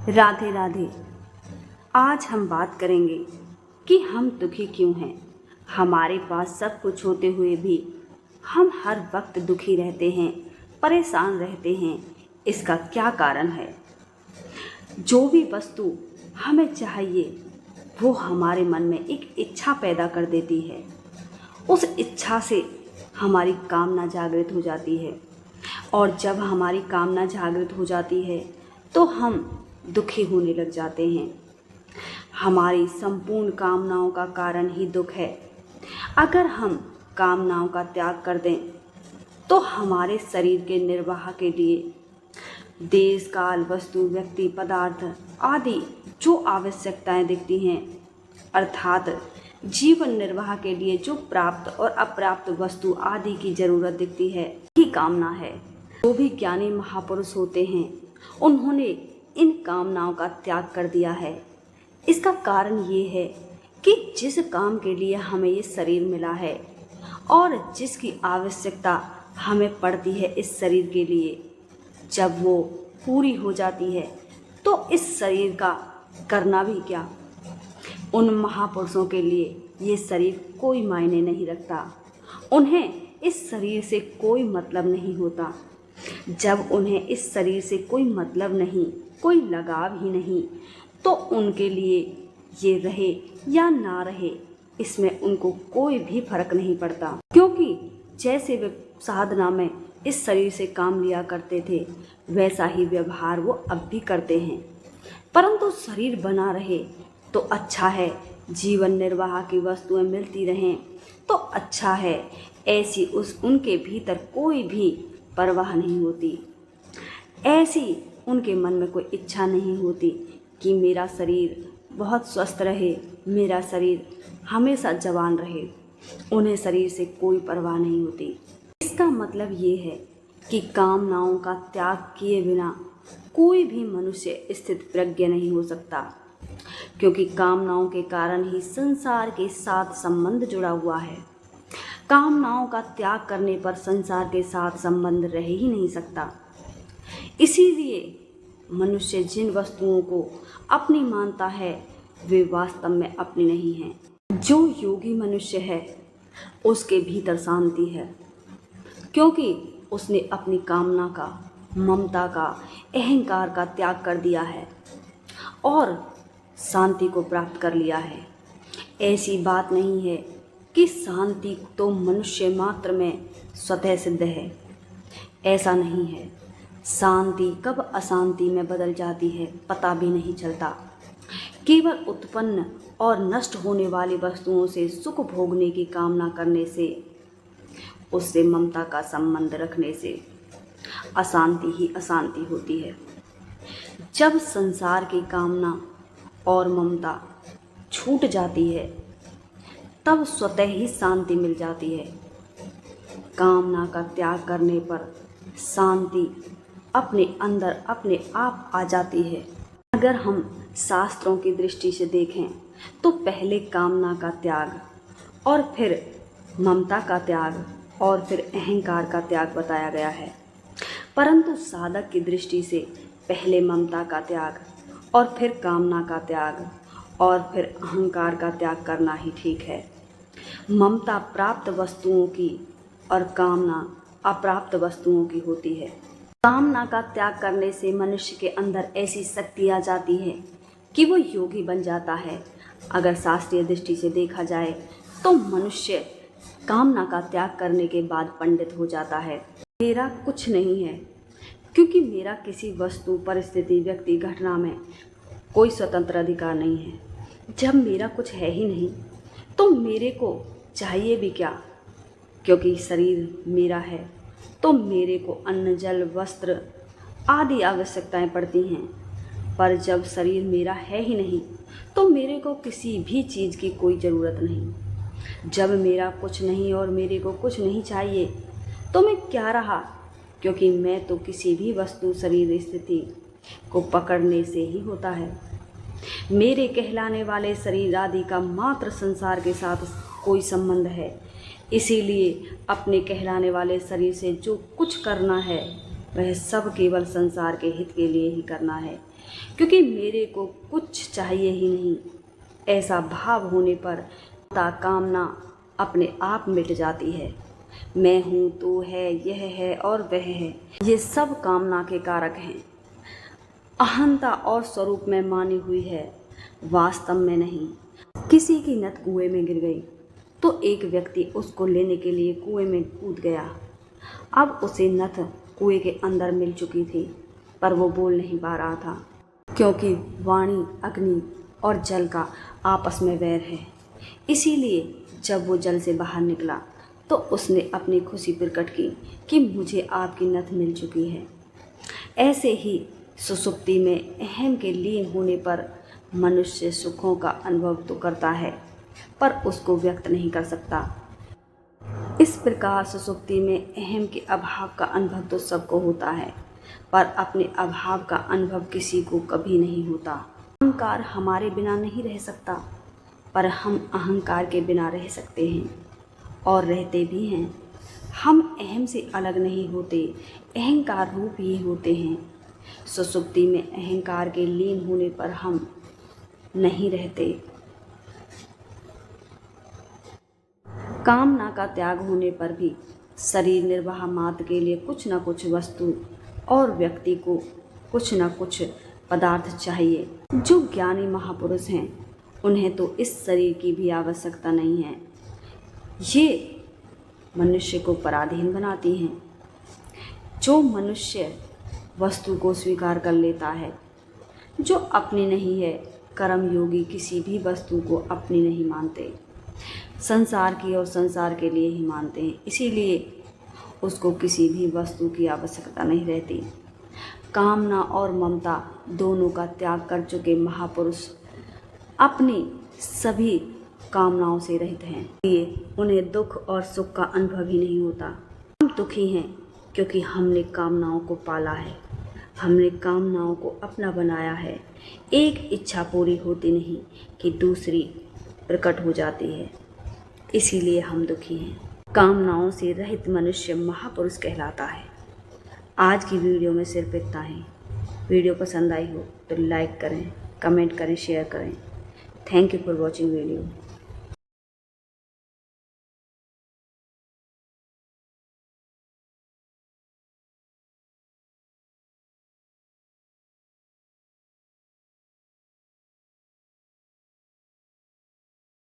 राधे राधे। आज हम बात करेंगे कि हम दुखी क्यों हैं। हमारे पास सब कुछ होते हुए भी हम हर वक्त दुखी रहते हैं, परेशान रहते हैं। इसका क्या कारण है? जो भी वस्तु हमें चाहिए वो हमारे मन में एक इच्छा पैदा कर देती है। उस इच्छा से हमारी कामना जागृत हो जाती है, और जब हमारी कामना जागृत हो जाती है तो हम दुखी होने लग जाते हैं। हमारी संपूर्ण कामनाओं का कारण ही दुख है। अगर हम कामनाओं का त्याग कर दें तो हमारे शरीर के निर्वाह के लिए देश काल वस्तु व्यक्ति पदार्थ आदि जो आवश्यकताएं दिखती हैं, अर्थात जीवन निर्वाह के लिए जो प्राप्त और अप्राप्त वस्तु आदि की जरूरत दिखती है, ही कामना है। जो भी ज्ञानी महापुरुष होते हैं उन्होंने इन कामनाओं का त्याग कर दिया है। इसका कारण ये है कि जिस काम के लिए हमें ये शरीर मिला है और जिसकी आवश्यकता हमें पड़ती है इस शरीर के लिए, जब वो पूरी हो जाती है तो इस शरीर का करना भी क्या। उन महापुरुषों के लिए ये शरीर कोई मायने नहीं रखता। उन्हें इस शरीर से कोई मतलब नहीं होता। जब उन्हें इस शरीर से कोई मतलब नहीं, कोई लगाव ही नहीं, तो उनके लिए ये रहे या ना रहे इसमें उनको कोई भी फर्क नहीं पड़ता। क्योंकि जैसे वे साधना में इस शरीर से काम लिया करते थे वैसा ही व्यवहार वो अब भी करते हैं। परंतु शरीर बना रहे तो अच्छा है, जीवन निर्वाह की वस्तुएं मिलती रहें तो अच्छा है। ऐसी उनके भीतर कोई भी परवाह नहीं होती। ऐसी उनके मन में कोई इच्छा नहीं होती कि मेरा शरीर बहुत स्वस्थ रहे, मेरा शरीर हमेशा जवान रहे। उन्हें शरीर से कोई परवाह नहीं होती। इसका मतलब ये है कि कामनाओं का त्याग किए बिना कोई भी मनुष्य स्थित प्रज्ञ नहीं हो सकता, क्योंकि कामनाओं के कारण ही संसार के साथ संबंध जुड़ा हुआ है। कामनाओं का त्याग करने पर संसार के साथ संबंध रह ही नहीं सकता। इसीलिए मनुष्य जिन वस्तुओं को अपनी मानता है वे वास्तव में अपनी नहीं हैं। जो योगी मनुष्य है उसके भीतर शांति है, क्योंकि उसने अपनी कामना का, ममता का, अहंकार का त्याग कर दिया है और शांति को प्राप्त कर लिया है। ऐसी बात नहीं है कि शांति तो मनुष्य मात्र में स्वतः सिद्ध है। ऐसा नहीं है। शांति कब अशांति में बदल जाती है पता भी नहीं चलता। केवल उत्पन्न और नष्ट होने वाली वस्तुओं से सुख भोगने की कामना करने से, उससे ममता का संबंध रखने से अशांति ही अशांति होती है। जब संसार की कामना और ममता छूट जाती है तब स्वतः ही शांति मिल जाती है। कामना का त्याग करने पर शांति अपने अंदर अपने आप आ जाती है। अगर हम शास्त्रों की दृष्टि से देखें तो पहले कामना का त्याग और फिर ममता का त्याग और फिर अहंकार का त्याग बताया गया है। परंतु साधक की दृष्टि से पहले ममता का त्याग और फिर कामना का त्याग और फिर अहंकार का त्याग करना ही ठीक है। ममता प्राप्त वस्तुओं की और कामना अप्राप्त वस्तुओं की होती है। कामना का त्याग करने से मनुष्य के अंदर ऐसी शक्ति आ जाती है कि वो योगी बन जाता है। अगर शास्त्रीय दृष्टि से देखा जाए तो मनुष्य कामना का त्याग करने के बाद पंडित हो जाता है। मेरा कुछ नहीं है, क्योंकि मेरा किसी वस्तु, परिस्थिति, व्यक्ति, घटना में कोई स्वतंत्र अधिकार नहीं है। जब मेरा कुछ है ही नहीं तो मेरे को चाहिए भी क्या, क्योंकि शरीर मेरा है तो मेरे को अन्न, जल, वस्त्र आदि आवश्यकताएं पड़ती हैं। पर जब शरीर मेरा है ही नहीं तो मेरे को किसी भी चीज़ की कोई ज़रूरत नहीं। जब मेरा कुछ नहीं और मेरे को कुछ नहीं चाहिए तो मैं क्या रहा, क्योंकि मैं तो किसी भी वस्तु, शरीर, स्थिति को पकड़ने से ही होता है। मेरे कहलाने वाले शरीर आदि का मात्र संसार के साथ कोई संबंध है। इसीलिए अपने कहलाने वाले शरीर से जो कुछ करना है वह सब केवल संसार के हित के लिए ही करना है। क्योंकि मेरे को कुछ चाहिए ही नहीं। ऐसा भाव होने पर कामना अपने आप मिट जाती है। मैं हूँ, तू है, यह है और वह है, ये सब कामना के कारक हैं। अहंता और स्वरूप में मानी हुई है, वास्तव में नहीं। किसी की नथ कुएं में गिर गई तो एक व्यक्ति उसको लेने के लिए कुएं में कूद गया। अब उसे नथ कुएं के अंदर मिल चुकी थी, पर वो बोल नहीं पा रहा था, क्योंकि वाणी, अग्नि और जल का आपस में वैर है। इसीलिए जब वो जल से बाहर निकला तो उसने अपनी खुशी प्रकट की कि मुझे आपकी नथ मिल चुकी है। ऐसे ही सुषुप्ति में अहम के लीन होने पर मनुष्य सुखों का अनुभव तो करता है, पर उसको व्यक्त नहीं कर सकता। इस प्रकार सुषुप्ति में अहम के अभाव का अनुभव तो सबको होता है, पर अपने अभाव का अनुभव किसी को कभी नहीं होता। अहंकार हमारे बिना नहीं रह सकता, पर हम अहंकार के बिना रह सकते हैं और रहते भी हैं। हम अहम से अलग नहीं होते, अहंकार रूप ही होते हैं। सुषुप्ति में अहंकार के लीन होने पर हम नहीं रहते। कामना का त्याग होने पर भी शरीर निर्वाह मात्र के लिए कुछ न कुछ वस्तु और व्यक्ति को कुछ न कुछ पदार्थ चाहिए। जो ज्ञानी महापुरुष हैं उन्हें तो इस शरीर की भी आवश्यकता नहीं है। ये मनुष्य को पराधीन बनाती हैं। जो मनुष्य वस्तु को स्वीकार कर लेता है जो अपनी नहीं है, कर्म योगी किसी भी वस्तु को अपनी नहीं मानते, संसार की और संसार के लिए ही मानते हैं। इसीलिए उसको किसी भी वस्तु की आवश्यकता नहीं रहती। कामना और ममता दोनों का त्याग कर चुके महापुरुष अपनी सभी कामनाओं से रहित हैं, इसलिए उन्हें दुख और सुख का अनुभव ही नहीं होता। हम दुखी हैं क्योंकि हमने कामनाओं को पाला है, हमने कामनाओं को अपना बनाया है। एक इच्छा पूरी होती नहीं कि दूसरी प्रकट हो जाती है, इसीलिए हम दुखी हैं। कामनाओं से रहित मनुष्य महापुरुष कहलाता है। आज की वीडियो में सिर्फ इतना ही। वीडियो पसंद आई हो तो लाइक करें, कमेंट करें, शेयर करें। Thank you for watching video.